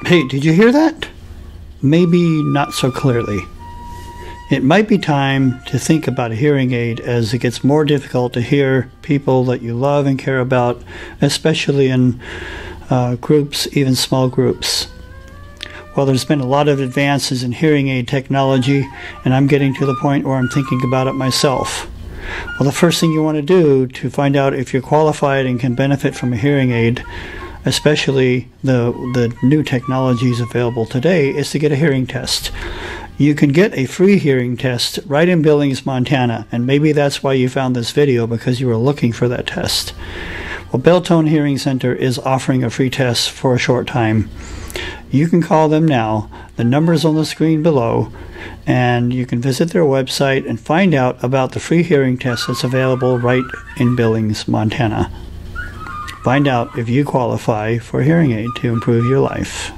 Hey, did you hear that? Maybe not so clearly. It might be time to think about a hearing aid as it gets more difficult to hear people that you love and care about, especially in groups, even small groups. Well, there's been a lot of advances in hearing aid technology, and I'm getting to the point where I'm thinking about it myself. Well, the first thing you want to do to find out if you're qualified and can benefit from a hearing aid, especially the new technologies available today, is to get a hearing test. You can get a free hearing test right in Billings, Montana, and maybe that's why you found this video, because you were looking for that test. Well, Beltone Hearing Center is offering a free test for a short time. You can call them now. The number's on the screen below, and you can visit their website and find out about the free hearing test that's available right in Billings, Montana. Find out if you qualify for a hearing aid to improve your life.